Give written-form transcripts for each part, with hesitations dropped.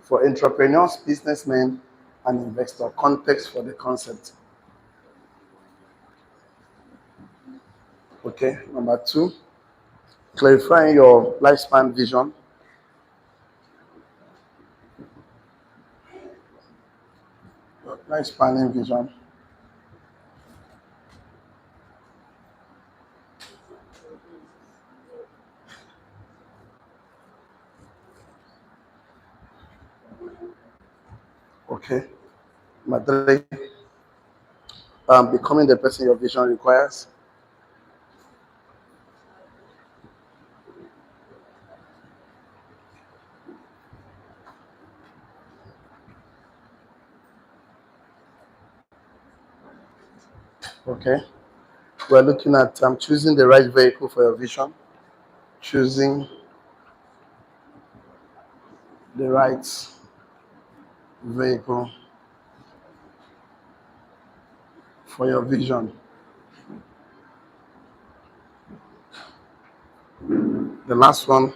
for entrepreneurs, businessmen, and investors. Context for the concept. Okay, number two, clarifying your lifespan vision. Lifespan vision. Okay, number three, becoming the person your vision requires. Okay, we're looking at choosing the right vehicle for your vision, choosing the right vehicle for your vision. The last one,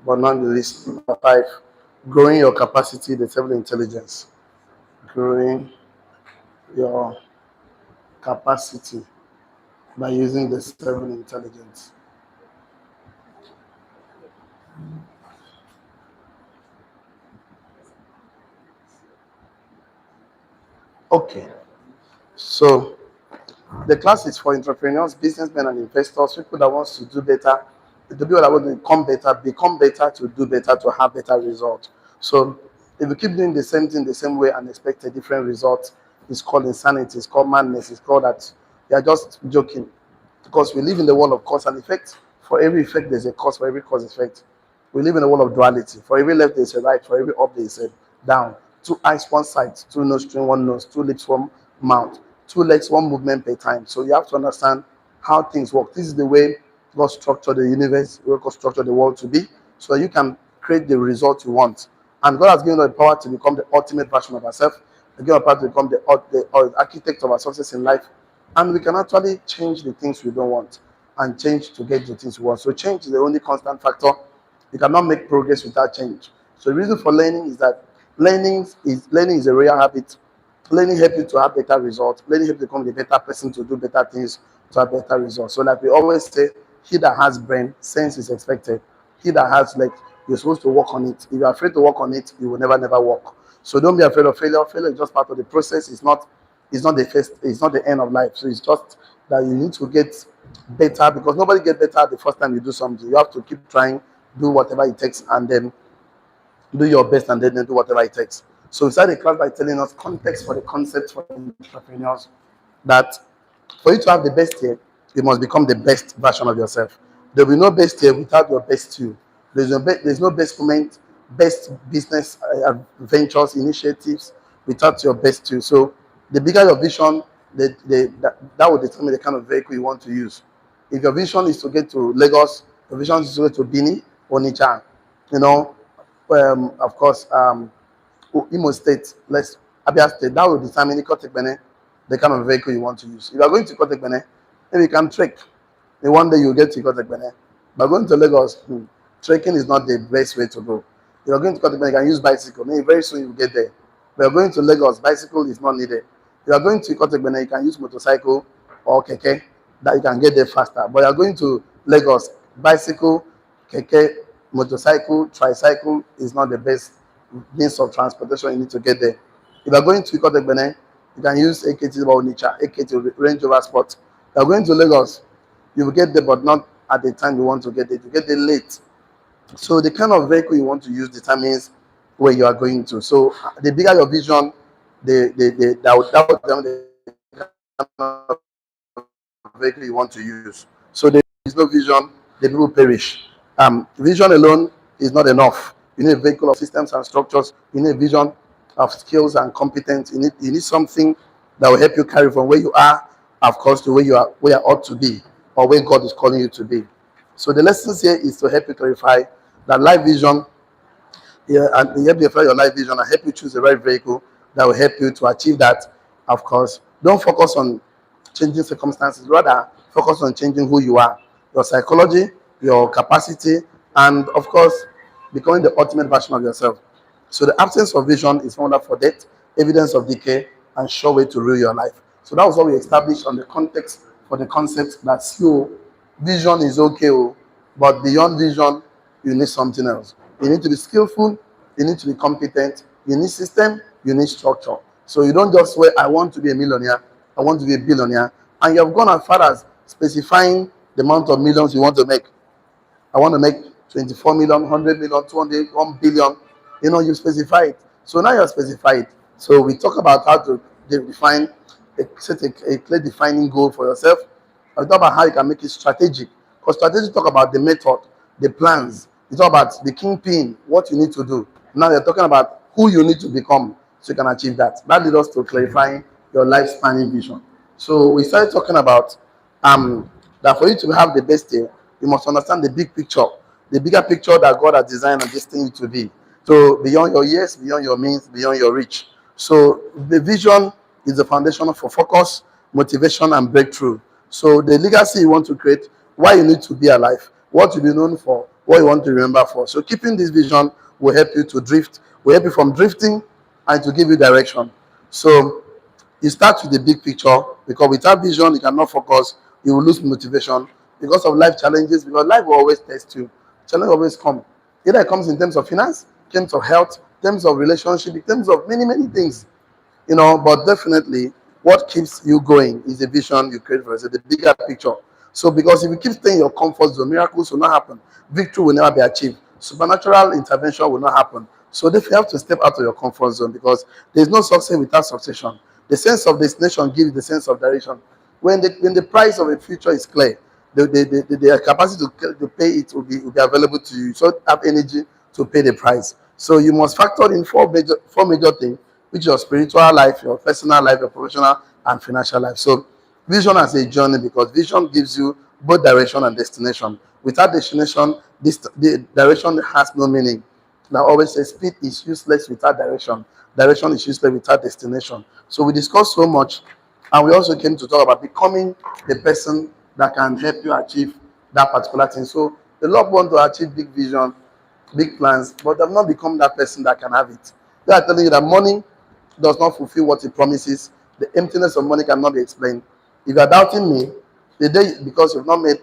but not the least, number five, growing your capacity, the seven intelligence. Growing your capacity by using the seven intelligence. Okay, so the class is for entrepreneurs, businessmen, and investors, people that wants to do better, the people that want to become better to do better, to have better results. So if you keep doing the same thing the same way and expect a different result, it's called insanity, it's called madness, it's called that you are just joking. Because we live in the world of cause and effect. For every effect, there's a cause. For every cause effect, we live in a world of duality. For every left, there's a right. For every up, there's a down. Two eyes, one side. Two nostrils, one nose. Two lips, one mouth. Two legs, one movement per time. So you have to understand how things work. This is the way God structured the universe, God structured the world to be, so you can create the result you want. And God has given us the power to become the ultimate version of ourselves. He given us the power to become the architect of our success in life. And we can actually change the things we don't want and change to get the things we want. So change is the only constant factor. You cannot make progress without change. So the reason for learning is that learning is a real habit. Learning helps you to have better results. Learning helps you become the better person to do better things to have better results. So like we always say, he that has brain, sense is expected. He that has legs, you're supposed to work on it. If you're afraid to work on it, you will never work. So don't be afraid of failure. Failure is just part of the process. It's not the first, it's not the end of life. So it's just that you need to get better, because nobody gets better the first time you do something. You have to keep trying, do whatever it takes, and then do your best, and then do whatever it takes. So we started the class by telling us context for the concept for entrepreneurs, that for you to have the best year, you must become the best version of yourself. There will be no best year without your best you. There's no best moment, best business ventures, initiatives without your best you. So the bigger your vision, that will determine the kind of vehicle you want to use. If your vision is to get to Lagos, your vision is to get to Bini or Onitsha, you know, of course, Imo State, let's Abia State, that will determine the kind of vehicle you want to use. If you are going to Ikotekpene, maybe you can trek. Then one day you'll get to Ikotekpene. But going to Lagos, trekking is not the best way to go. If you're going to Ikotekpene, you can use bicycle. Maybe very soon you'll get there. But you're going to Lagos, bicycle is not needed. If you're going to Ikotekpene, you can use motorcycle or keke, that you can get there faster. But you're going to Lagos, bicycle, keke, motorcycle, tricycle is not the best means of transportation you need to get there. If you're going to Ikotekpene, you can use AKT or Onitsha, AKT Range Rover Sport. You're going to Lagos, you will get there, but not at the time you want to get there. You get there late. So the kind of vehicle you want to use determines where you are going to. So the bigger your vision, that would determine the kind of vehicle you want to use. So there is no vision, the people perish. Vision alone is not enough. You need a vehicle of systems and structures. You need a vision of skills and competence. You need something that will help you carry from where you are, of course, to where you ought to be, or where God is calling you to be. So the lessons here is to help you clarify that life vision, yeah, and help you clarify your life vision and help you choose the right vehicle that will help you to achieve that. Of course, don't focus on changing circumstances, rather focus on changing who you are, your psychology, your capacity, and of course, becoming the ultimate version of yourself. So the absence of vision is formula for death, evidence of decay, and sure way to ruin your life. So that was what we established on the context for the concept that vision is okay, but beyond vision, you need something else. You need to be skillful, you need to be competent, you need system, you need structure. So you don't just say, I want to be a millionaire, I want to be a billionaire, and you have gone as far as specifying the amount of millions you want to make. I want to make 24 million, 100 million, 200, 1 billion. You specify it. So now you're specified. So we talk about how to define set a clear defining goal for yourself. I talk about how you can make it strategic. Because strategy talk about the method, the plans. You talk about the kingpin, what you need to do. Now you're talking about who you need to become so you can achieve that. That leads us to clarifying your lifespan vision. So we started talking about that for you to have the best day, you must understand the big picture, the bigger picture that God has designed and destined you to be. So beyond your years, beyond your means, beyond your reach. So the vision is the foundation for focus, motivation, and breakthrough. So the legacy you want to create, why you need to be alive, what you be known for, what you want to remember for. So keeping this vision will help you to drift, will help you from drifting and to give you direction. So you start with the big picture because without vision, you cannot focus, you will lose motivation because of life challenges, because life will always test you. Challenge will always come. Either it comes in terms of finance, in terms of health, in terms of relationship, in terms of many, many things. But definitely what keeps you going is the vision you create for yourself, the bigger picture. So because if you keep staying in your comfort zone, miracles will not happen, victory will never be achieved, supernatural intervention will not happen. So therefore you have to step out of your comfort zone because there's no success without succession. The sense of destination gives the sense of direction. When the price of a future is clear, the capacity to pay it will be available to you. So have energy to pay the price. So you must factor in four major things, which is your spiritual life, your personal life, your professional and financial life. So vision as a journey, because vision gives you both direction and destination. Without destination, the direction has no meaning. And I always say speed is useless without direction. Direction is useless without destination. So we discussed so much, and we also came to talk about becoming the person that can help you achieve that particular thing. So the Lord want to achieve big vision, big plans, but have not become that person that can have it. They are telling you that money does not fulfill what it promises. The emptiness of money cannot be explained. If you are doubting me, the day because you've not made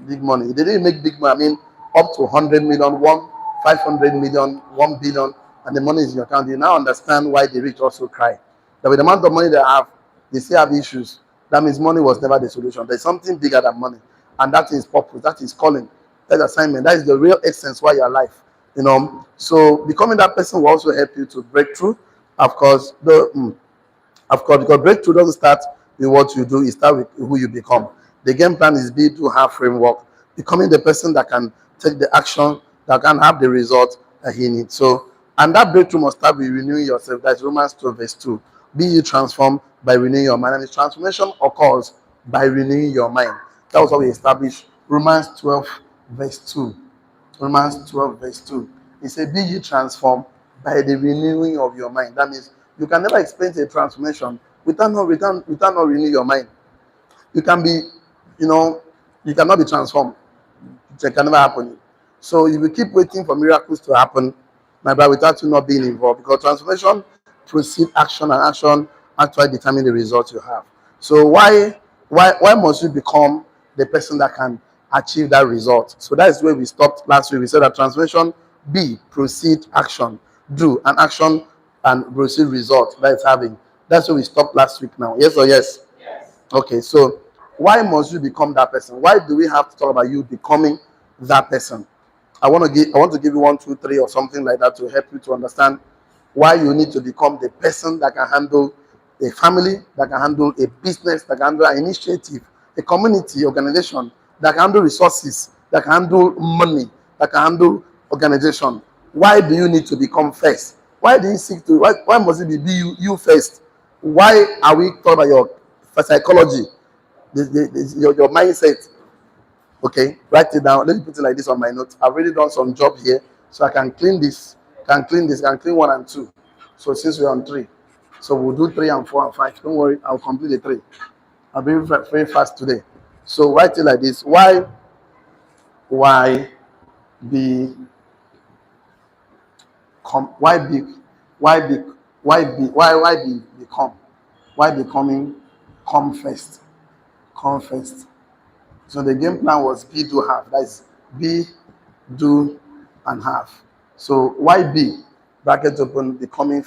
big money, the day you make big money, I mean up to 100 million, 500 million, 1 billion, and the money is in your account, you now understand why the rich also cry. That with the amount of money they have, they still have issues. That means money was never the solution. There's something bigger than money, and that is purpose, that is calling, that is assignment, that is the real essence why you're alive. So becoming that person will also help you to break through. Of course, because breakthrough doesn't start with what you do, it starts with who you become. The game plan is built to have framework, becoming the person that can take the action, that can have the result that he needs. So, and that breakthrough must start with renewing yourself. That's Romans 12, verse 2. Be you transformed by renewing your mind. And its transformation occurs by renewing your mind. That was how we established Romans 12, verse 2. Romans 12, verse 2. It said, be ye transformed by the renewing of your mind. That means you can never experience a transformation without not renew your mind. You can be, you cannot be transformed. It can never happen. So if you keep waiting for miracles to happen, my brother, without you not being involved, because transformation precedes action, and action actually determine the results you have. So why must you become the person that can achieve that result? So that is where we stopped last week. We said that transformation proceed action, do an action and proceed result that it's having. That's where we stopped last week now. Yes or yes? Okay, so why must you become that person? Why do we have to talk about you becoming that person? I want to give you 1, 2, 3 or something like that to help you to understand why you need to become the person that can handle a family, that can handle a business, that can handle an initiative, a community, organization, that can handle resources, that can handle money, that can handle organization. Why do you need to become first? Why do you seek to? Why must it be you first? Why are we talking about your psychology, your mindset? Okay, write it down. Let me put it like this on my notes. I've already done some job here, so I can clean this, can clean 1 and 2. So since we're on 3, so we'll do 3 and 4 and 5. Don't worry, I'll complete the 3. I'll be very fast today. So write it like this. Why be Why be why be become? Why becoming come first? Come first. So the game plan was be, do, have. That is be, do, and have. So why be? Bracket open, becoming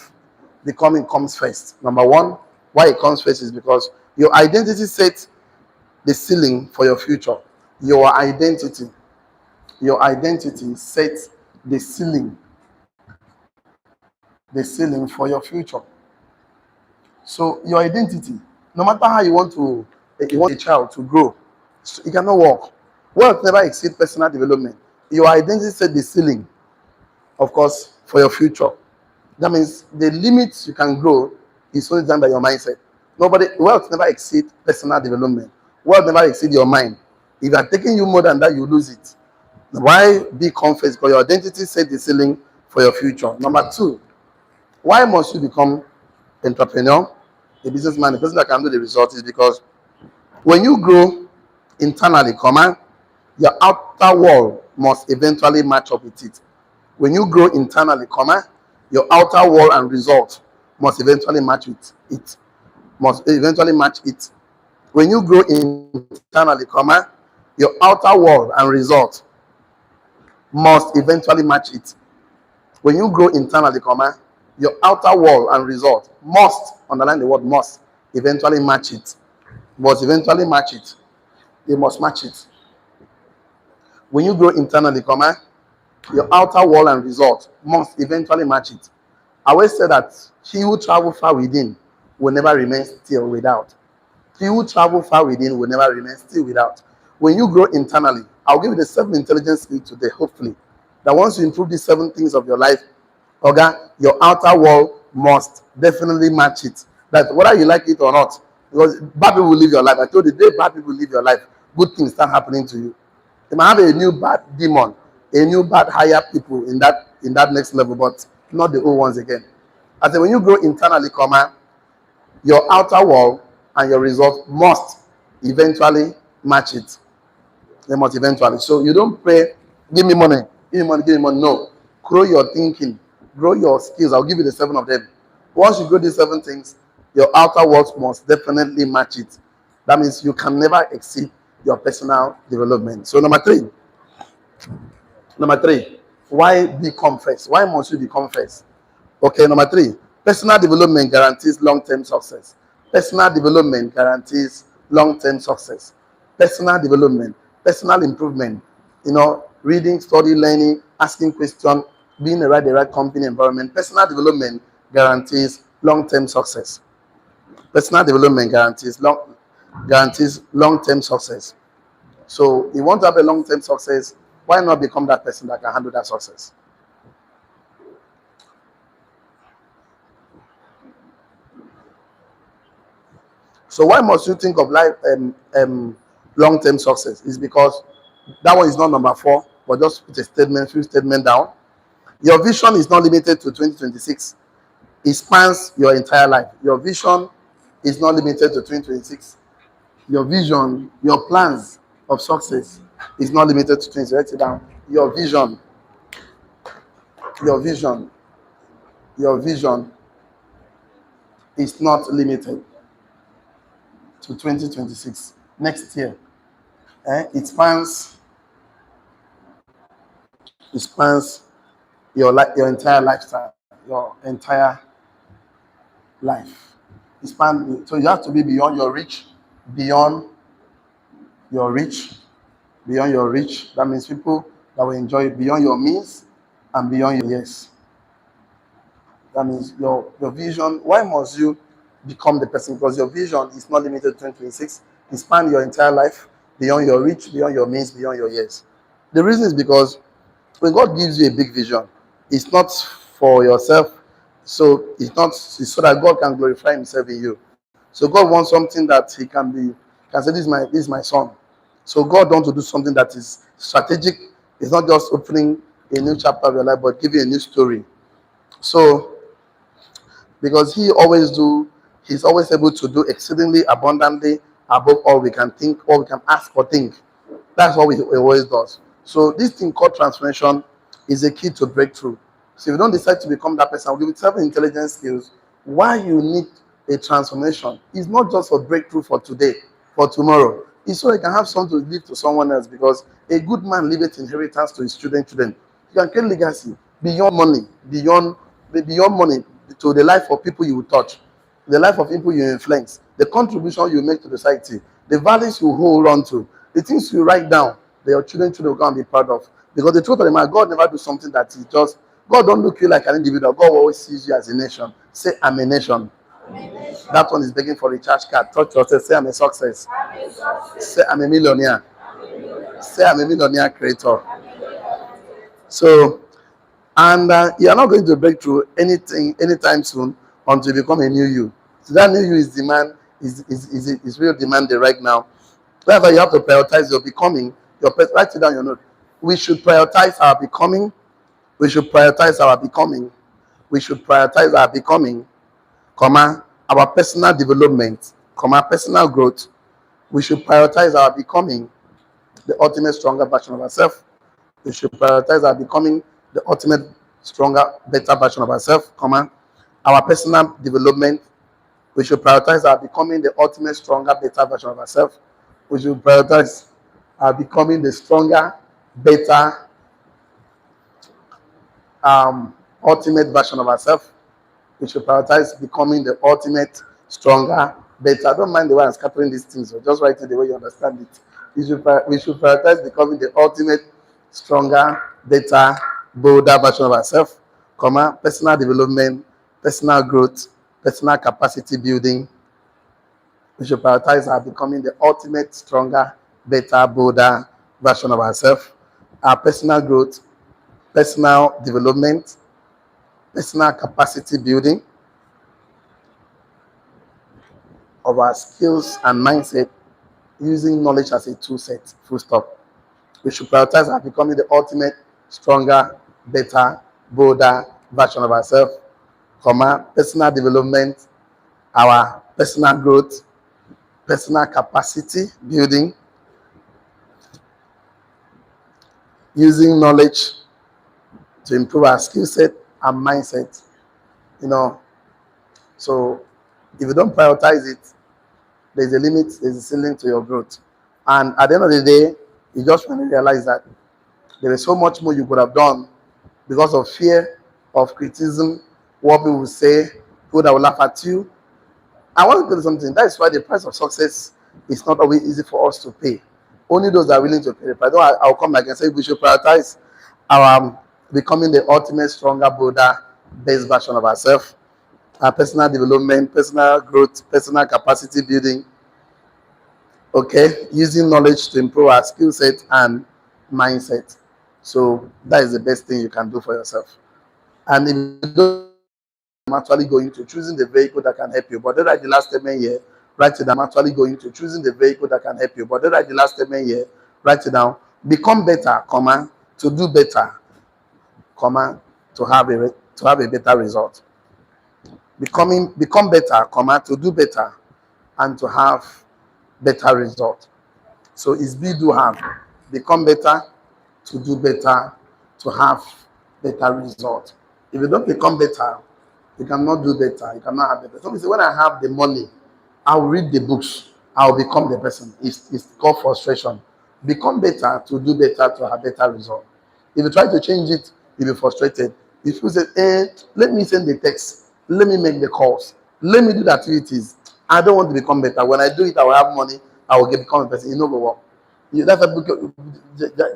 comes first. Number one, why it comes first is because your identity sets the ceiling for your future. Your identity, your identity sets the ceiling for your future. So your identity, no matter how you want a child to grow, so it cannot work. Wealth never exceed personal development. Your identity set the ceiling, of course, for your future. That means the limits you can grow is only done by your mindset. Wealth never exceed personal development. Wealth never exceed your mind. If you are taking you more than that, you lose it. Why be confident? Because your identity set the ceiling for your future. Number two, why must you become entrepreneur, a businessman, a person that can do the result is because when you grow internally, your outer wall must eventually match up with it. When you grow internally, your outer wall and result must eventually match with it. Must eventually match it. When you grow internally, your outer wall and result must eventually match it. When you grow internally, your outer wall and result must, underline the word must, eventually match it. Must eventually match it. They must match it. When you grow internally, your outer wall and result must eventually match it. I always say that he who travel far within will never remain still without. He who travel far within will never remain still without. When you grow internally, I'll give you the 7 intelligence skills today, hopefully. That once you improve these 7 things of your life, okay, your outer wall must definitely match it. That whether you like it or not, because bad people will live your life. I told you, the day bad people live your life, good things start happening to you. You might have a new bad demon, a new bad higher people in that next level, but not the old ones again. I said when you grow internally, your outer wall and your result must eventually match it. They must eventually. So you don't pray, give me money, give me money, give me money. No. Grow your thinking, grow your skills. I'll give you the 7 of them. Once you grow these 7 things, your outer walls must definitely match it. That means you can never exceed your personal development. So number 3, why become first? Why must you become first? Okay, number 3, personal development guarantees long-term success. Personal development guarantees long-term success. Personal development, personal improvement, reading, study, learning, asking questions, being the right company environment. Personal development guarantees long-term success. Personal development guarantees long-term success. So you want to have a long-term success, why not become that person that can handle that success? So why must you think of life long-term success? Is because that one is not number 4, but just put a few statement down. Your vision is not limited to 2026. It spans your entire life. Your vision is not limited to 2026. Your vision, your plans of success is not limited to 20. Write it down. Your vision, your vision is not limited to 2026. Next year. It spans your entire lifestyle, your entire life. So you have to be beyond your reach, beyond your reach, beyond your reach. That means people that will enjoy it beyond your means and beyond your years. That means your vision. Why must you become the person? Because your vision is not limited to 2026. It spans your entire life, beyond your reach, beyond your means, beyond your years. The reason is because when God gives you a big vision, it's not for yourself. So it's so that God can glorify himself in you. So God wants something that he can say, this is my son. So God wants to do something that is strategic. It's not just opening a new chapter of your life, but giving a new story. So because he's always able to do exceedingly abundantly above all we can think, all we can ask or think. That's what he always does. So this thing called transformation is a key to breakthrough. So if you don't decide to become that person, with certain intelligence skills, why you need a transformation is not just for breakthrough for today, for tomorrow. It's so you can have something to leave to someone else, because a good man leaveth inheritance to his children. You can create legacy beyond money, beyond money, to the life of people you will touch, the life of people you influence, the contribution you make to the society, the values you hold on to, the things you write down that your children will come and be proud of. Because the truth of the matter, God never do something that is just, God don't look you like an individual. God always sees you as a nation. Say, I'm a nation. That one is begging for a recharge card. Touch yourself. Say, I'm a success. Say, I'm a millionaire. Say, I'm a millionaire creator. So, and you're not going to break through anything anytime soon until you become a new you. So that new you is demand is real demanding right now. Therefore, you have to prioritize your becoming. Write it down your note. We should prioritize our becoming. We should prioritize our becoming. We should prioritize our becoming, comma, our personal development, comma, personal growth. We should prioritize our becoming the ultimate stronger version of ourselves. We should prioritize our becoming the ultimate stronger, better version of ourselves, comma, our personal development. We should prioritize our becoming the ultimate stronger, better version of ourselves. We should prioritize our becoming the stronger, better, ultimate version of ourselves. We should prioritize becoming the ultimate, stronger, better. I don't mind the way I'm scattering these things, so just write it the way you understand it. We should prioritize becoming the ultimate, stronger, better, bolder version of ourselves, comma, personal development, personal growth, personal capacity building. We should prioritize our becoming the ultimate, stronger, better, bolder version of ourselves, our personal growth, personal development, personal capacity building of our skills and mindset, using knowledge as a tool set, full stop. We should prioritize our becoming the ultimate, stronger, better, bolder version of ourselves, comma, personal development, our personal growth, personal capacity building, using knowledge to improve our skill set and mindset. You know, so if you don't prioritize it, there's a limit, there's a ceiling to your growth. And at the end of the day, you just want to realize that there is so much more you could have done because of fear of criticism, what people will say, people that will laugh at you. I want to tell you something. That is why the price of success is not always easy for us to pay. Only those that are willing to pay the price. I'll come back and say we should prioritize our becoming the ultimate, stronger, bolder, best version of ourselves, our personal development, personal growth, personal capacity building. Okay, using knowledge to improve our skill set and mindset. So that is the best thing you can do for yourself. And if you don't, I'm actually going to choosing the vehicle that can help you. But then write the last statement here, write it down. I'm actually going to choosing the vehicle that can help you. But then write the last statement here, write it down. Become better, comma, to do better, comma, to have a better result. Become better, comma, to do better, and to have better result. So it's be do have. Become better, to do better, to have better result. If you don't become better, you cannot do better. You cannot have better. Somebody say, when I have the money, I'll read the books. I'll become the person. It's called frustration. Become better to do better, to have better result. If you try to change it, you'll be frustrated. If you say, let me send the text, let me make the calls, let me do the activities. I don't want to become better. When I do it, I will have money. I will become a person. You know what? That's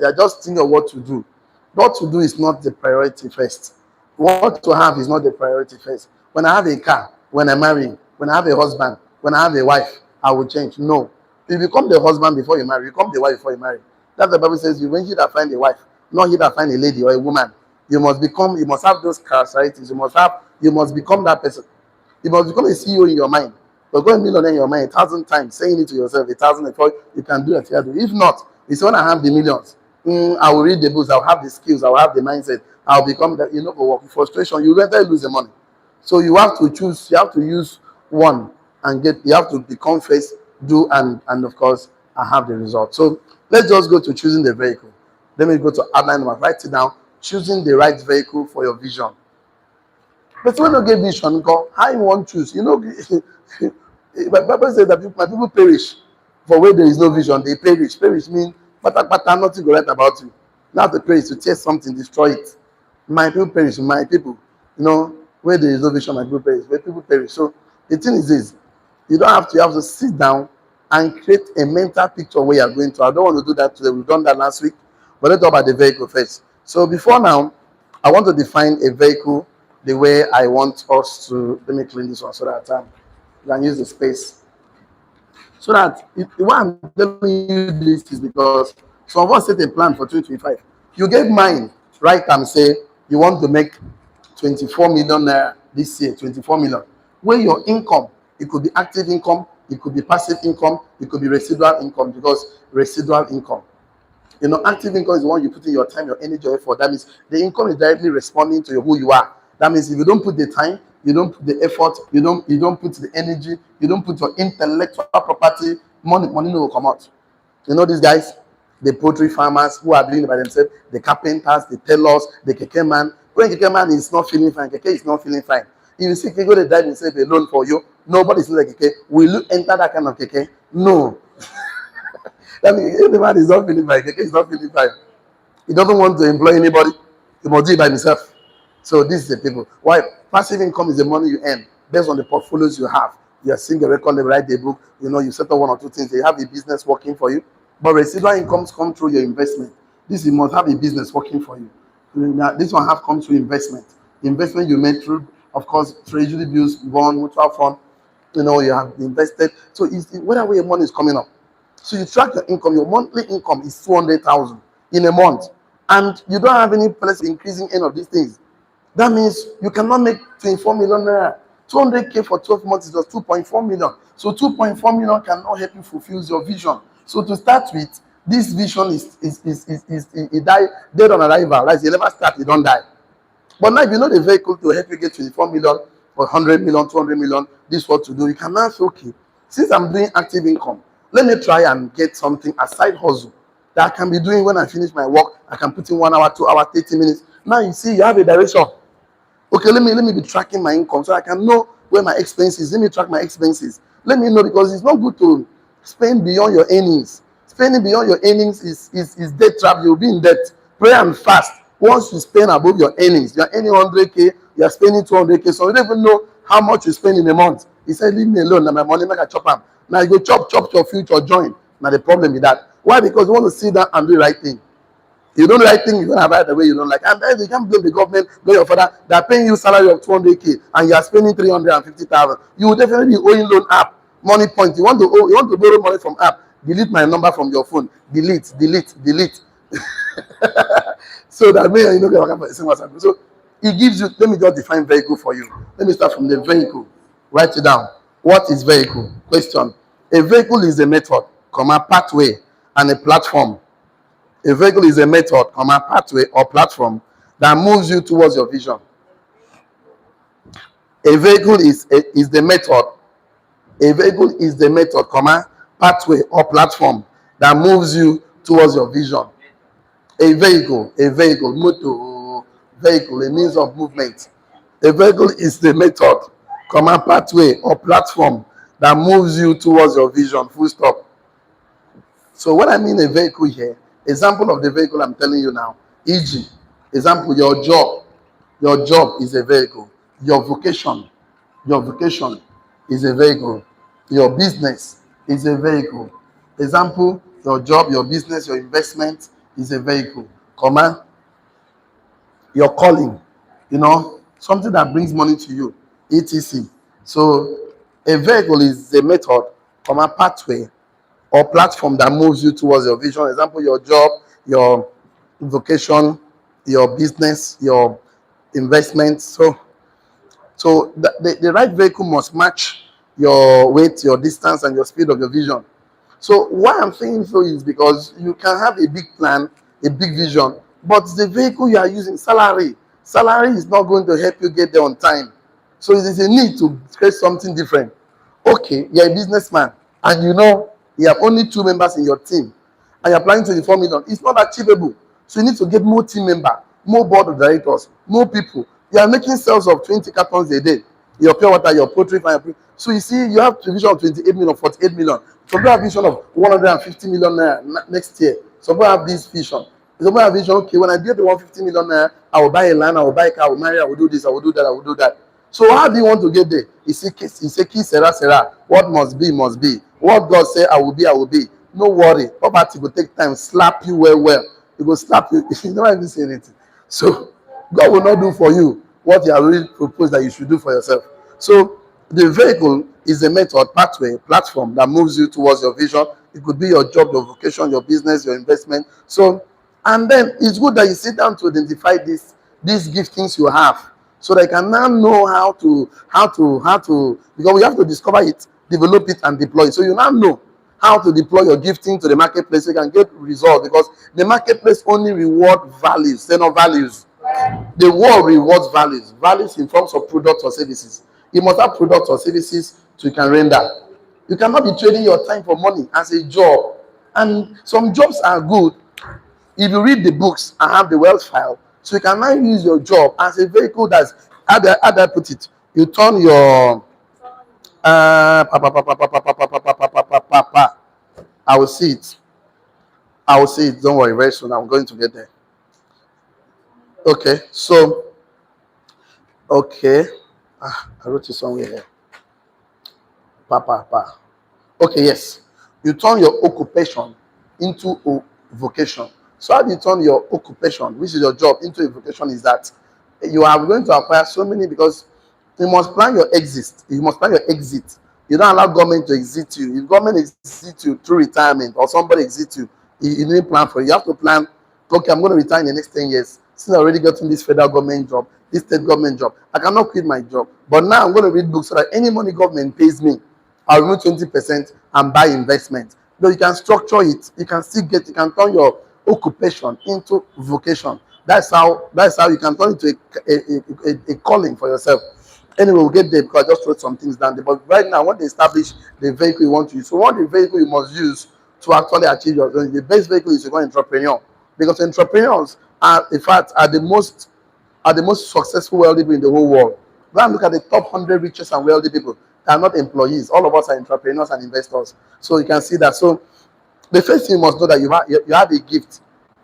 they're just thinking of what to do. What to do is not the priority first. What to have is not the priority first. When I have a car, when I marry, when I have a husband, when I have a wife, I will change. No. You become the husband before you marry. You become the wife before you marry. That's the Bible says you when you that find a wife, not you that find a lady or a woman. You must have those characteristics. You must become that person. You must become a CEO in your mind. But going millionaire in your mind 1,000 times, saying it to yourself 1,000 before you can do it. If not, it's when I have the millions. I will read the books, I'll have the skills, I'll have the mindset, I'll become that, for frustration, you rather lose the money. So you have to choose, you have to use one and you have to become first, do, and of course, I have the result. So let's just go to choosing the vehicle. Let me go to outline number, write it down, choosing the right vehicle for your vision. But when you get vision, go how you want choose. You know, but Bible says that my people perish for where there is no vision. They perish. Perish means but nothing go right about you. Now to perish to chase something, destroy it. My people perish. My people, you know, where there is no vision, my people perish. Where people perish. So the thing is this: you have to sit down and create a mental picture where you are going to. I don't want to do that today. We've done that last week, but let's talk about the vehicle first. So before now, I want to define a vehicle the way I want us to. Let me clean this one so that you can use the space. So that why I'm telling you this is because some of us set a plan for 2025. You gave mine, right? And say you want to make 24 million naira this year, 24 million. Where your income, it could be active income, it could be passive income, it could be residual income, because residual income. You know, active income is the one you put in your time, your energy, your effort. That means the income is directly responding to who you are. That means if you don't put the time, you don't put the effort, you don't put the energy, you don't put your intellectual property, money no will come out. You know these guys, the poultry farmers who are doing it by themselves, the carpenters, the tailors, the keke man. When keke man is not feeling fine, keke is not feeling fine. If you see keke they drive himself alone for you, nobody is like keke. Will you enter that kind of keke? No. That means if the man is not feeling fine, keke is not feeling fine. He doesn't want to employ anybody. He must do it by himself. So this is the people. Why? Passive income is the money you earn based on the portfolios you have. You are seeing a record, they write a book, you know, you settle one or two things, they have a business working for you. But residual incomes come through your investment. This you must have a business working for you. Now, this one have come through investment. Investment you made through, of course, treasury bills, bond, mutual fund, you know, you have invested. So it's whatever your money is coming up. So you track your income, your monthly income is 200,000 in a month. And you don't have any place increasing any of these things. That means you cannot make 24 million naira. 200K for 12 months is just 2.4 million. So 2.4 million cannot help you fulfill your vision. So to start with, this vision is it die dead on arrival. Like you never start, you don't die. But now if you know the vehicle to help you get 24 million or 100 million, 200 million, this is what to do. You can now say, okay, since I'm doing active income, let me try and get something, a side hustle that I can be doing when I finish my work. I can put in 1 hour, 2 hours, 30 minutes. Now you see, you have a direction. Okay, let me be tracking my income so I can know where my expenses. Let me track my expenses. Let me know, because it's not good to spend beyond your earnings. Spending beyond your earnings is debt trap. You'll be in debt. Pray and fast. Once you spend above your earnings, you're earning 100K, you're spending 200K. So you don't even know how much you spend in a month. He said, leave me alone. Now my money make a chop am. Now you go chop your future join. Now the problem is that. Why? Because you want to sit down and do the right thing. You don't like things, you're going to have it the way you don't like. And then you can't blame the government, blame your father. They're paying you salary of 200K and you are spending 350,000. You will definitely be owing loan app, money point. You want to borrow money from app. Delete my number from your phone. Delete. So that way you know what's happening. So it gives you, let me just define vehicle for you. Let me start from the vehicle. Write it down. What is vehicle? Question. A vehicle is a method, pathway, and a platform. A vehicle is a method, pathway, or platform that moves you towards your vision. A vehicle is the method. A vehicle is the method, pathway, or platform that moves you towards your vision. A vehicle, motor, vehicle, a means of movement. A vehicle is the method, pathway, or platform that moves you towards your vision. Full stop. So what I mean a vehicle here, example of the vehicle I'm telling you now, e.g., example, your job is a vehicle. Your vocation is a vehicle. Your business is a vehicle. Example, your job, your business, your investment is a vehicle. Your calling, something that brings money to you, etc. So a vehicle is a method, pathway, or platform that moves you towards your vision. Example, your job, your vocation, your business, your investment. So the right vehicle must match your weight, your distance, and your speed of your vision. So why I'm saying so is because you can have a big plan, a big vision, but the vehicle you are using, salary is not going to help you get there on time. So it is a need to create something different. Okay, you're a businessman and you have only 2 members in your team and you're planning 24 million. It's not achievable. So you need to get more team members, more board of directors, more people You are making sales of 20 cartons a day. Your pure water, your poultry farm. So you see, you have a vision of 28 million, 48 million. Some people have vision of 150 million naira next year. Some people have this vision. Some people have vision, okay, when I get the 150 million naira, I will buy a land, I will buy a car, I will marry, I will do this, I will do that, I will do that. So how do you want to get there? He say, Sarah, Sarah, what must be, must be. What God say, I will be, I will be. No worry. Poverty will take time, slap you well, well. It will slap you. You never even say anything. So God will not do for you what you have really proposed that you should do for yourself. So the vehicle is a method, pathway, platform that moves you towards your vision. It could be your job, your vocation, your business, your investment. So, and then it's good that you sit down to identify these giftings you have, so that you can now know how to because we have to discover it, develop it, and deploy it. So you now know how to deploy your gifting to the marketplace so you can get results, because the marketplace only reward values, they not values. The world rewards values, values in forms of products or services. You must have products or services so you can render. You cannot be trading your time for money as a job. And some jobs are good if you read the books and have the wealth file, so you can now use your job as a vehicle. That's how do I put it? You turn your I will see it. I will see it. Don't worry, very soon I'm going to get there. Okay, so okay. I wrote it somewhere here. Okay, yes. You turn your occupation into a vocation. So how do you turn your occupation, which is your job, into a vocation? Is that you are going to acquire so many, because you must plan your exit. You must plan your exit. You don't allow government to exit you. If government exits you through retirement or somebody exits you, you need plan for it. You have to plan, okay, I'm going to retire in the next 10 years. Since I already gotten this federal government job, this state government job, I cannot quit my job. But now I'm going to read books so that any money government pays me, I'll remove 20% and buy investment. Though you can structure it, you can still get, you can turn your occupation into vocation. That's how you can turn it to a calling for yourself. Anyway, we'll get there because I just wrote some things down there. But right now, I want to establish the vehicle you want to use. So what the vehicle you must use to actually achieve your goal? The best vehicle is to go entrepreneur, because entrepreneurs are, in fact, are the most successful wealthy people in the whole world. Go and look at the top 100 richest and wealthy people. They are not employees. All of us are entrepreneurs and investors. So you can see that. So the first thing you must know that you have a gift.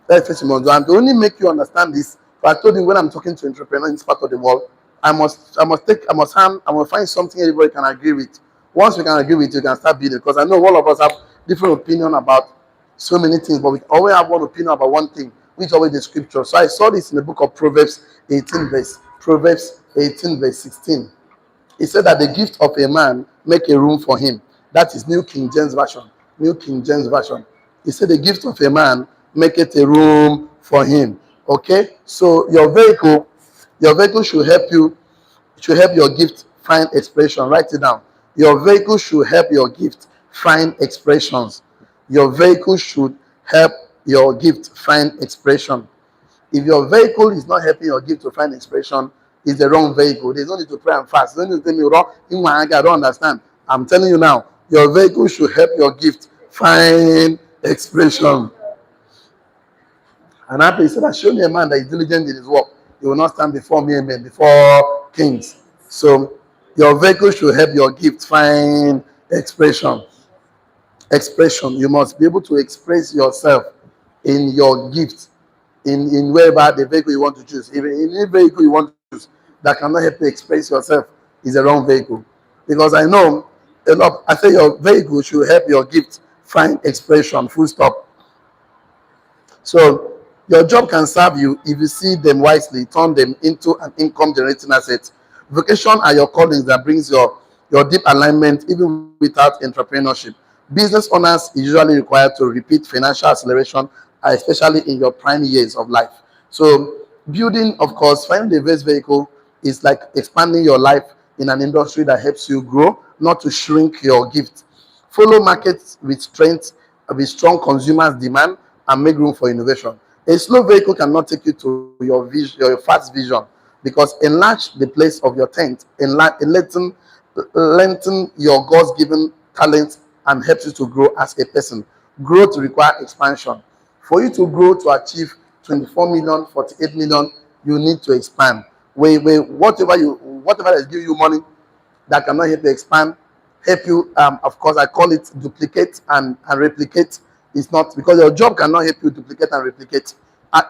That's the first thing you must do. And to only make you understand this, but I told you, when I'm talking to entrepreneurs in this part of the world, I must find something everybody can agree with. Once we can agree with, you can start building. Because I know all of us have different opinion about so many things, but we always have one opinion about one thing, which is always the scripture. So I saw this in the book of Proverbs 18 verse 16. He said that the gift of a man make a room for him. That is New King James Version. New King James Version. He said the gift of a man make it a room for him. Okay? So your vehicle should help your gift find expression. Write it down. Your vehicle should help your gift find expressions. Your vehicle should help your gift find expression. If your vehicle is not helping your gift to find expression, it's the wrong vehicle. There's no need to pray and fast. There's no need to tell me, wrong. I don't understand. I'm telling you now, your vehicle should help your gift find expression. And after he said, show me a man that is diligent in his work. He will not stand before me, amen, before kings. So your vehicle should help your gift find expression. Expression. You must be able to express yourself in your gift, in wherever the vehicle you want to choose. Even in any vehicle you want to choose that cannot help you express yourself is the wrong vehicle. Because I know I say your vehicle should help your gift find expression, full stop. So your job can serve you if you see them wisely, turn them into an income generating asset. Vocation are your callings that brings your deep alignment even without entrepreneurship. Business owners is usually required to repeat financial acceleration, especially in your prime years of life. So building, of course, finding the best vehicle is like expanding your life in an industry that helps you grow, not to shrink your gift. Follow markets with strength, with strong consumers demand, and make room for innovation. A slow vehicle cannot take you to your vision, your fast vision, because enlarge the place of your tent, lengthen your God's given talents, and helps you to grow as a person. Growth requires expansion. For you to grow to achieve 24 million, 48 million, you need to expand. whatever that give you money that cannot help you expand, help you, of course, I call it duplicate and replicate. It's not because your job cannot help you duplicate and replicate.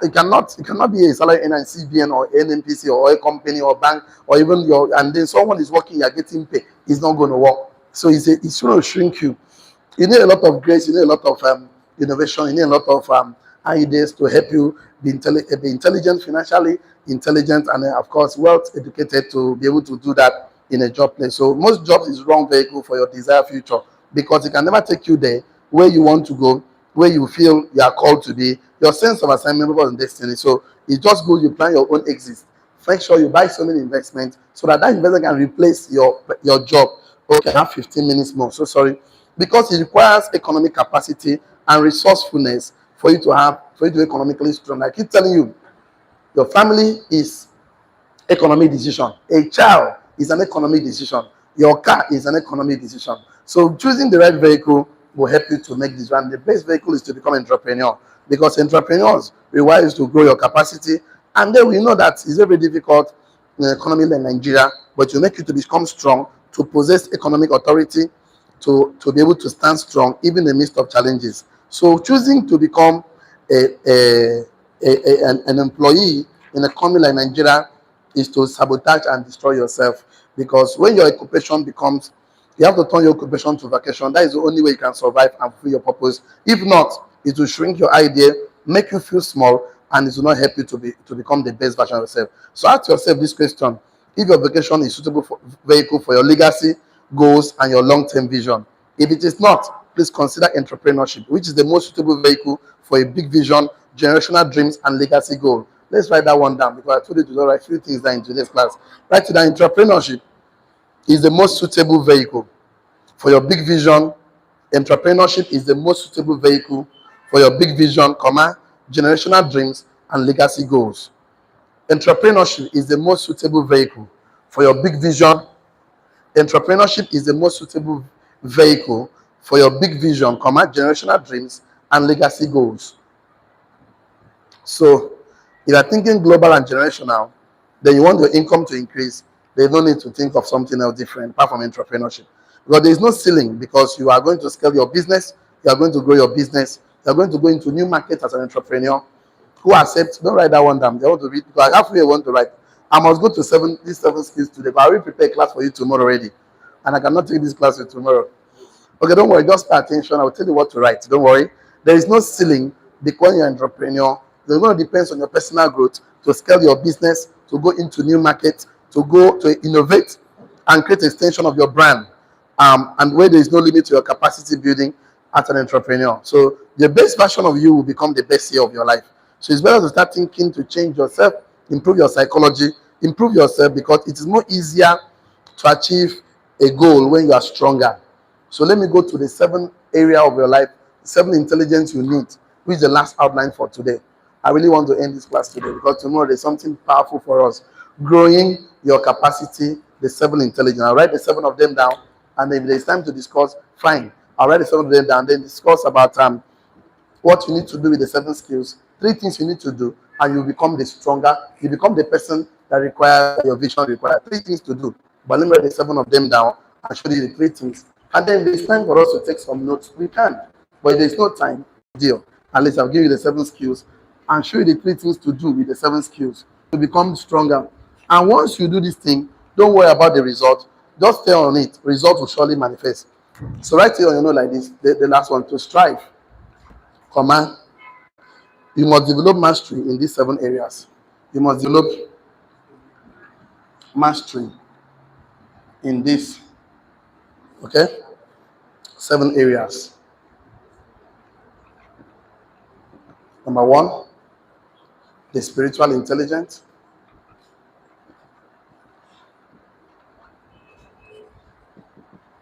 It cannot be a salary in CBN or NNPC or a company or bank or even and then someone is working, you're getting paid. It's not going to work. So it's going to shrink you. You need a lot of grace, you need a lot of innovation, you need a lot of ideas to help you be intelligent, financially intelligent, and of course, wealth educated to be able to do that in a job place. So most jobs is wrong vehicle for your desired future because it can never take you there where you want to go, where you feel you are called to be, your sense of assignment, purpose, and destiny. So it just goes, you plan your own exit. Make sure you buy so many investments so that investment can replace your job. Okay, I have 15 minutes more. So sorry, because it requires economic capacity and resourcefulness for you to economically strong. I keep telling you, your family is economic decision. A child is an economic decision. Your car is an economic decision. So choosing the right vehicle will help you to make this one. The best vehicle is to become entrepreneur because entrepreneurs require you to grow your capacity. And then we know that it's very difficult in an economy like Nigeria, but you make you to become strong, to possess economic authority, to be able to stand strong even in the midst of challenges. So choosing to become a, a, an employee in a economy like Nigeria is to sabotage and destroy yourself because when your occupation becomes, you have to turn your occupation to vacation. That is the only way you can survive and fulfill your purpose. If not, it will shrink your idea, make you feel small, and it will not help you to become the best version of yourself. So ask yourself this question: if your vacation is suitable vehicle for your legacy, goals, and your long-term vision. If it is not, please consider entrepreneurship, which is the most suitable vehicle for a big vision, generational dreams, and legacy goal. Let's write that one down because I told you to write a few things down in today's class. Write it down. Entrepreneurship is the most suitable vehicle for your big vision. Entrepreneurship is the most suitable vehicle for your big vision, generational dreams, and legacy goals. Entrepreneurship is the most suitable vehicle for your big vision. Entrepreneurship is the most suitable vehicle for your big vision, generational dreams, and legacy goals. So, if you are thinking global and generational, then you want your income to increase, there's no need to think of something else different apart from entrepreneurship. Because there is no ceiling because you are going to scale your business, you are going to grow your business, you are going to go into new markets as an entrepreneur. Who accepts, don't write that one down. They want to read because halfway I want to write. I must go to these seven skills today, but I will prepare a class for you tomorrow already. And I cannot take this class with tomorrow. Okay, don't worry, just pay attention. I will tell you what to write. Don't worry. There is no ceiling because you're an entrepreneur. It's going to depend on your personal growth to scale your business, to go into new markets, to go to innovate and create an extension of your brand. And where there is no limit to your capacity building as an entrepreneur. So the best version of you will become the best year of your life. So it's better to start thinking to change yourself, improve your psychology, improve yourself because it is more easier to achieve a goal when you are stronger. So let me go to the 7 area of your life, 7 intelligence you need, which is the last outline for today. I really want to end this class today because tomorrow there's something powerful for us. Growing your capacity, the 7 intelligence. I'll write the 7 of them down, and then if there's time to discuss, fine. I'll write the 7 of them down, then discuss about what you need to do with the 7 skills. 3 things you need to do, and you become the stronger. You become the person that requires your vision requires. 3 things to do. But let me write the 7 of them down and show you the 3 things. And then it's time for us to take some notes. We can. But if there's no time, deal. At least I'll give you the 7 skills and show you the 3 things to do with the 7 skills to become stronger. And once you do this thing, don't worry about the result. Just stay on it. Result will surely manifest. So write it on your note like this. The last one, to strive, comma, you must develop mastery in these 7 areas. You must develop mastery in these, okay, 7 areas. Number 1, the spiritual intelligence.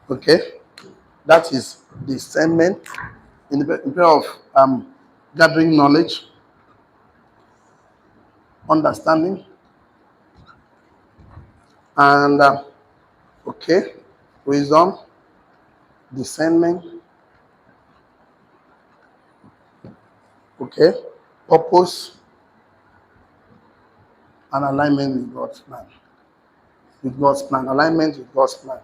Okay, that is discernment in the of gathering knowledge, understanding, and okay, wisdom, discernment, okay, purpose, and alignment with God's plan. With God's plan, alignment with God's plan.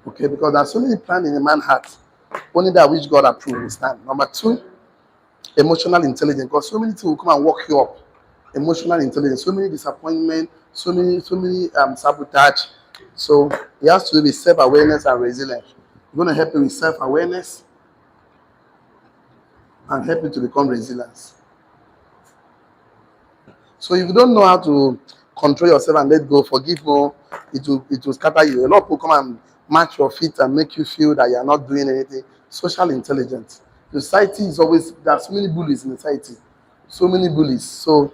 Okay, because there's so many plans in a man's heart. Only that which God approves will stand. Number two, emotional intelligence. Because so many things will come and walk you up. Emotional intelligence, so many disappointment, so many sabotage. So it has to do with self-awareness and resilience. We're going to help you with self-awareness and help you to become resilient. So if you don't know how to control yourself and let go, forgive more, it will scatter you. A lot of people come and match your feet and make you feel that you are not doing anything. Social intelligence. The society is always, there are so many bullies in the society. So many bullies. So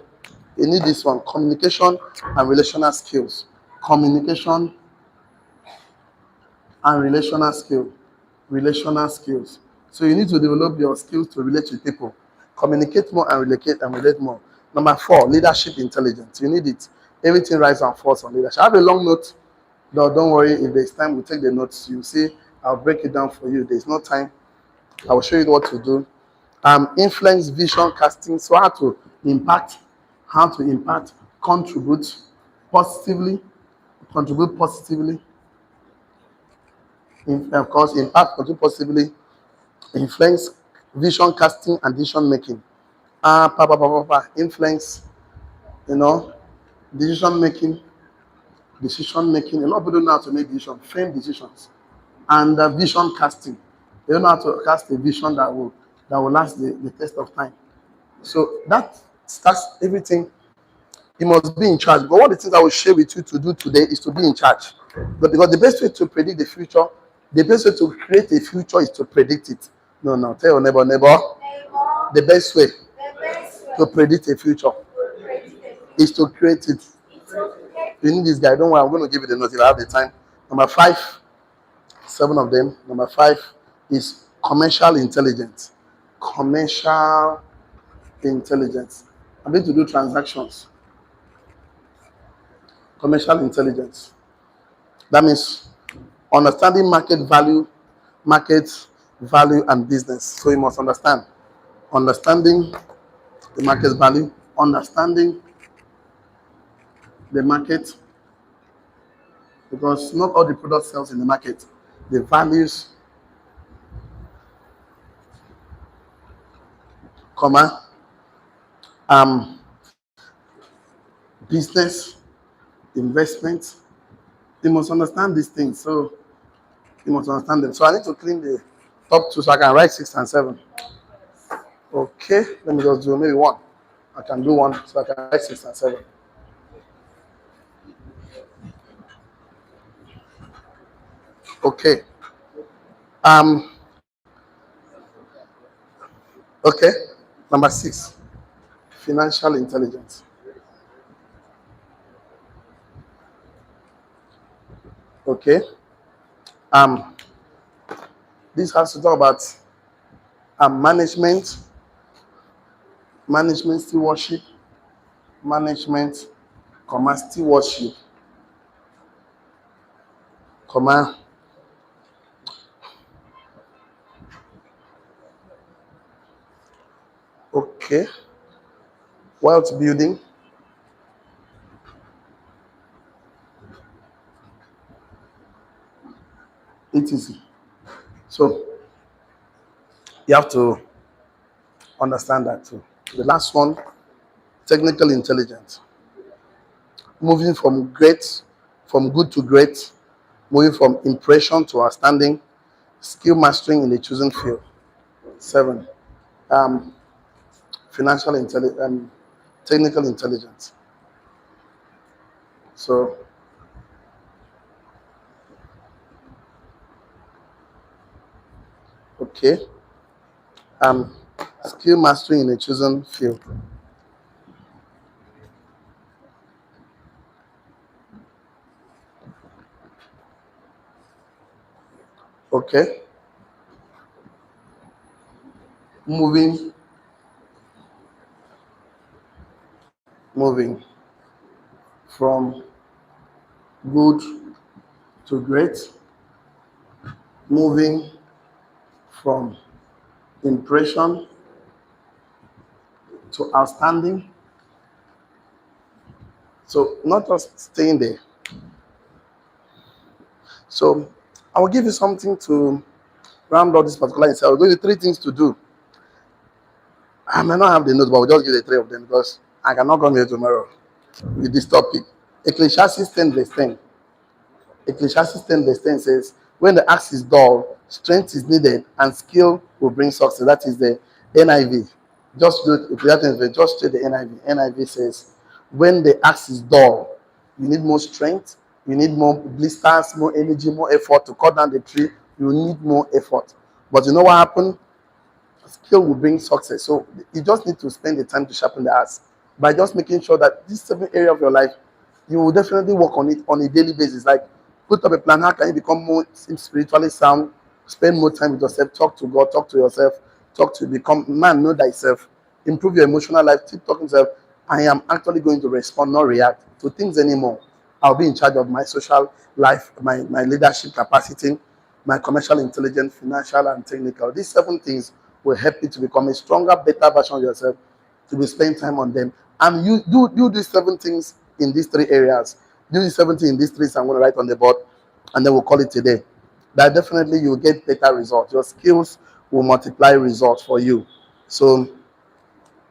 you need this one. Communication and relational skills. Communication and relational skill. Relational skills. So you need to develop your skills to relate with people. Communicate more and relate more. Number four, leadership intelligence. You need it. Everything rises and falls on leadership. I have a long note. No, don't worry. If there's time, we'll take the notes. You see, I'll break it down for you. There's no time. I will show you what to do. Influence, vision, casting. So how to impact, positively, contribute positively. Of course, impact, contribute positively. Influence, vision, casting, and decision making. Influence, you know, decision making, decision making. A lot of people don't know how to make decisions, frame decisions, and vision casting. They don't know how to cast a vision that will last the test of time. So that starts everything. You must be in charge. But one of the things I will share with you to do today is to be in charge. But because the best way to predict the future, the best way to create a future is to predict it. No, no. Tell your neighbor. The best way to predict a future is to create it. You need this guy. Don't worry. I'm going to give you the note if I have the time. Number five, seven of them. Number five is commercial intelligence. Commercial intelligence. I'm going to do transactions. Commercial intelligence. That means understanding market value and business. So you must understanding the market value, understanding the market, because not all the product sells in the market. The values, um, business, investment. You must understand these things. So you must understand them. So I need to clean the top two so I can write 6 and 7. Okay, let me just do maybe one. I can do one so I can write 6 and 7. Okay. Um. Okay. Number 6, financial intelligence. Okay. Um. This has to talk about management, stewardship, management, stewardship, comma. Okay. Wealth building, etc. So you have to understand that too. The last one, technical intelligence. Moving from good to great, moving from impression to outstanding, skill mastering in the chosen field. 7. Um, financial intelligence, technical intelligence. So, okay. Um, skill mastering in a chosen field. Okay. Moving, moving from good to great, moving from impression to outstanding. So not just staying there. So I will give you something to round up this particular insight. I'll give you three things to do. I may not have the notes, but we'll just give the three of them because I cannot come here tomorrow with this topic. Ecclesiastes 10 verse 10. Ecclesiastes 10 verse 10 says, when the axe is dull, strength is needed and skill will bring success. That is the NIV. Just straight the NIV. NIV says, when the axe is dull, you need more strength, you need more blisters, more energy, more effort to cut down the tree. You need more effort. But you know what happened? Skill will bring success. So you just need to spend the time to sharpen the axe by just making sure that this 7 area of your life, you will definitely work on it on a daily basis. Like put up a plan. How can you become more spiritually sound? Spend more time with yourself. Talk to God. Talk to yourself. Talk to become man. Know thyself. Improve your emotional life. Keep talking to yourself. I am actually going to respond, not react to things anymore. I'll be in charge of my social life, my leadership capacity, my commercial intelligence, financial and technical. These 7 things will help you to become a stronger, better version of yourself, to be spending time on them. And you do these 7 things in these 3 areas. Do these 7 things in these 3 I'm going to write on the board, and then we'll call it today. That definitely you will get better results. Your skills will multiply results for you. So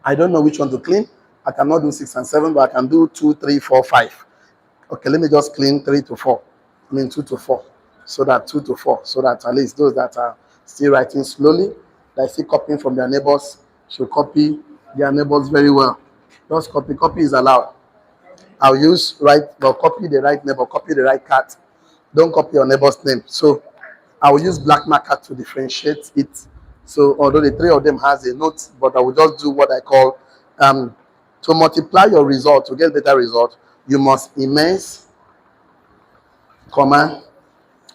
I don't know which one to clean. I cannot do 6 and 7, but I can do 2, 3, 4, 5. Okay, let me just clean 3 to 4. I mean 2 to 4. So that 2 to 4. So that at least those that are still writing slowly, that still copying from their neighbors, should copy their neighbors very well. Just copy. Copy is allowed. I'll use right, but copy the right neighbor, copy the right cat. Don't copy your neighbor's name. So I will use black marker to differentiate it. So although the 3 of them has a note, but I will just do what I call to multiply your result, to get better result, you must immense,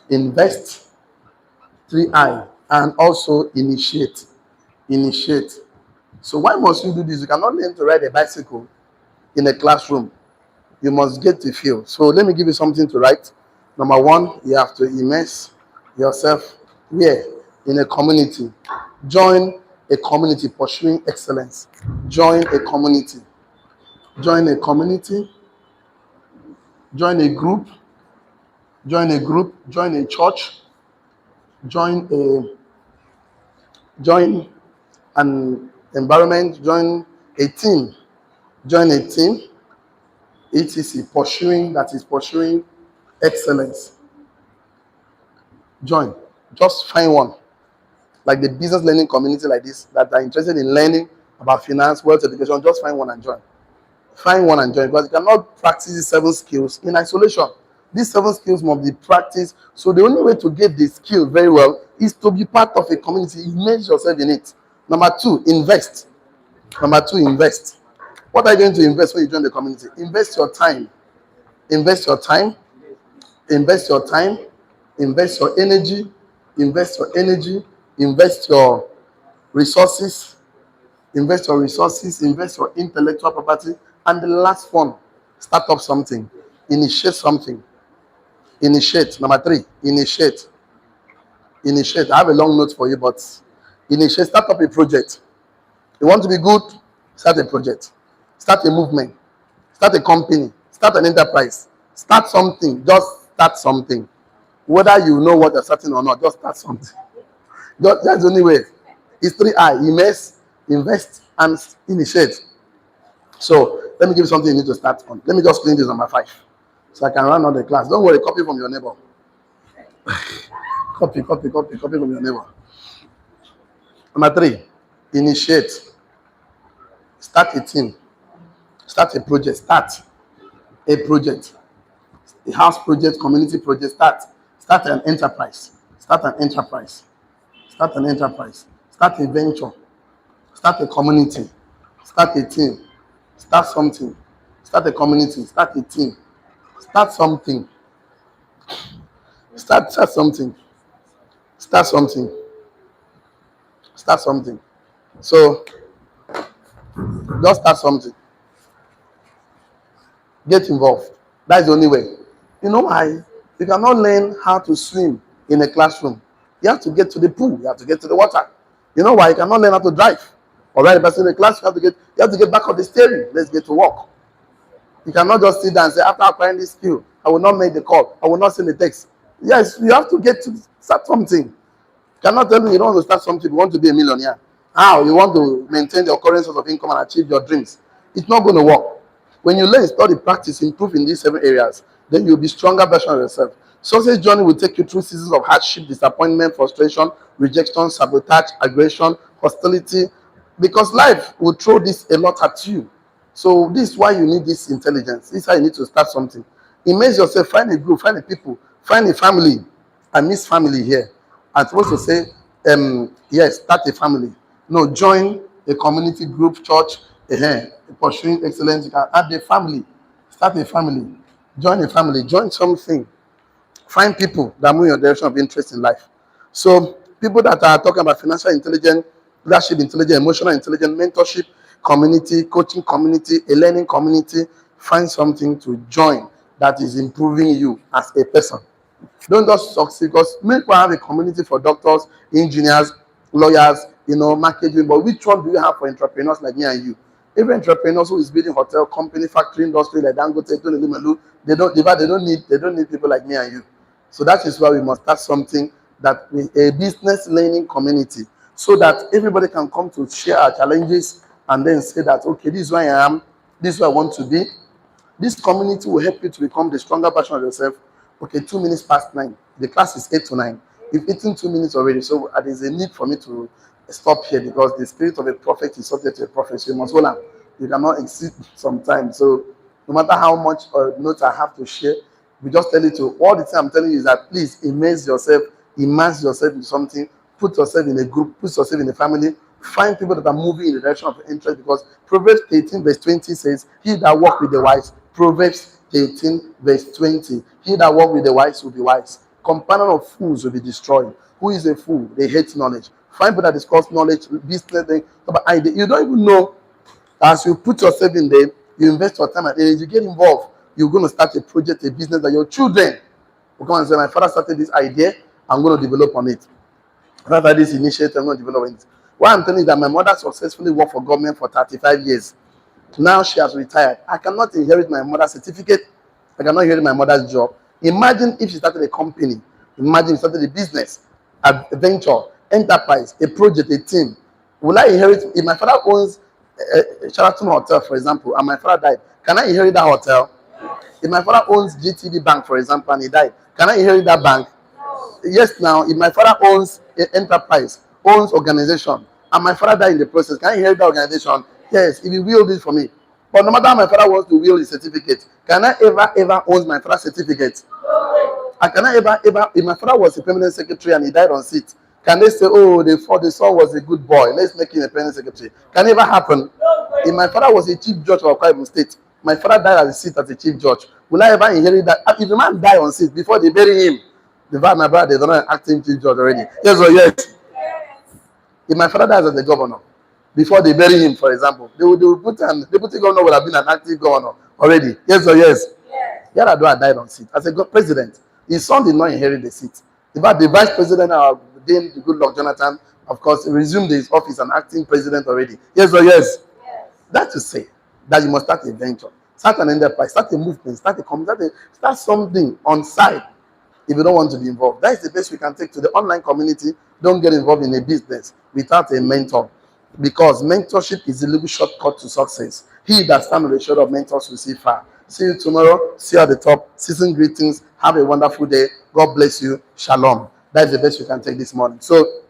invest, 3I, and also initiate. Initiate. So why must you do this? You cannot learn to ride a bicycle in a classroom. You must get the feel. So let me give you something to write. Number 1, you have to immerse yourself where? In a community. Join a community pursuing excellence. Join a community. Join a community. Join a group. Join a group. Join a church. Join an environment. Join a team. Join a team. etc. Pursuing excellence. Join. Just find one. Like the business learning community like this that are interested in learning about finance, wealth, education, just find one and join. Find one and join, because you cannot practice these 7 skills in isolation. These 7 skills must be practiced. So the only way to get the skill very well is to be part of a community. Immerse yourself in it. Number 2, invest. Number 2, invest. What are you going to invest when you join the community? Invest your time. Invest your time. Invest your time. Invest your energy. Invest your energy. Invest your resources. Invest your resources. Invest your intellectual property. And the last one, start up something. Initiate something. Initiate. Number 3, initiate. Initiate. I have a long note for you, but initiate. Start up a project. You want to be good? Start a project. Start a movement. Start a company. Start an enterprise. Start something. Just start something. Whether you know what you're starting or not, just start something. That's the only way. It's 3I. Immerse, invest, and initiate. So let me give you something you need to start on. Let me just clean this number 5, so I can run on the class. Don't worry, copy from your neighbor. Copy from your neighbor. Number 3, initiate. Start a team. Start a project. Start a project. A house project, community project. Start an enterprise. Start an enterprise. Start an enterprise. Start a venture. Start a community. Start a team. Start something. Start a community. Start a team. Start something. Start something. Start something. Start something. So just start something. Get involved. That's the only way. You know why? You cannot learn how to swim in a classroom. You have to get to the pool. You have to get to the water. You know why? You cannot learn how to drive. All right, the person in the class, you have to get back on the steering. Let's get to work. You cannot just sit down and say, after acquiring this skill, I will not make the call. I will not send the text. Yes, you have to get to start something. You cannot tell me you don't want to start something, you want to be a millionaire. How? You want to maintain your current source of income and achieve your dreams. It's not going to work. When you learn, study, practice, improve in these 7 areas, then you'll be stronger version of yourself. Success journey will take you through seasons of hardship, disappointment, frustration, rejection, sabotage, aggression, hostility, because life will throw this a lot at you. So this is why you need this intelligence. This is how you need to start something. Immerse yourself, find a group, find a people, find a family. I miss family here. I'm supposed to say, yes, start a family. No, join a community group, church, pursuing excellence. You can add a family, start a family, join something. Find people that move in your direction of interest in life. So people that are talking about financial intelligence, leadership intelligence, emotional intelligence, mentorship, community, coaching community, a learning community, find something to join that is improving you as a person. Don't just succeed, because many people have a community for doctors, engineers, lawyers, marketing. But which one do you have for entrepreneurs like me and you? Every entrepreneur who is building hotel, company, factory, industry like Dangote, Tony Lumelu, they don't need people like me and you. So that is why we must start something, that a business learning community, so that everybody can come to share our challenges and then say that, okay, this is who I am, this is who I want to be. This community will help you to become the stronger version of yourself. Okay, 2 minutes past 9. The class is 8 to 9. You've eaten 2 minutes already, so there's a need for me to stop here, because the spirit of a prophet is subject to a prophet. So you must hold on. You cannot exceed some time. So no matter how much notes I have to share, we just tell you to, all the time I'm telling you is that please immerse yourself in something, put yourself in a group, put yourself in a family, find people that are moving in the direction of interest, because Proverbs 18 verse 20 says, he that walk with the wise, Proverbs 18 verse 20, he that walk with the wise will be wise. Companion of fools will be destroyed. Who is a fool? They hate knowledge. Find people that discuss knowledge, business, you don't even know. As you put yourself in there, you invest your time and energy, you get involved, you're going to start a project, a business that your children will come and say, my father started this idea, I'm going to develop on it. After this initiative, I'm going to develop on it. What I'm telling you is that my mother successfully worked for government for 35 years. Now she has retired. I cannot inherit my mother's certificate. I cannot inherit my mother's job. Imagine if she started a company. Imagine she started a business, a venture, enterprise, a project, a team. Will I inherit? If my father owns a Sheraton Hotel, for example, and my father died, can I inherit that hotel? If my father owns GTD Bank, for example, and he died, can I inherit that bank? Yes. Now, if my father owns an enterprise, owns organization, and my father died in the process, can I inherit that organization? Yes, if he willed it for me. But no matter how my father wants to will his certificate, can I ever own my father's certificate? I cannot ever, if my father was a permanent secretary and he died on seat, can they say, oh, the son was a good boy, let's make him a permanent secretary? Can it ever happen? If my father was a chief judge of Akwa Ibom State, my father died at the seat as a chief judge, will I ever inherit that? If the man died on seat before they bury him, the fact my brother, they don't know acting chief judge already. Yes or yes? If my father dies as the governor, before they bury him, for example, they will put an deputy governor would have been an active governor already. Yes or yes? Yaradua died on seat as a president. His son did not inherit the seat. In fact, the vice president, Dame Goodluck Jonathan, of course, resumed his office and acting president already. Yes or yes? That to say that you must start a venture, start an enterprise, start a movement, start a community, start something on site. If you don't want to be involved, that is the best we can take to the online community. Don't get involved in a business without a mentor, because mentorship is the little shortcut to success. He that stands on the shoulder of mentors will see far. See you tomorrow. See you at the top. Season greetings. Have a wonderful day. God bless you. Shalom. That's the best we can take this morning. So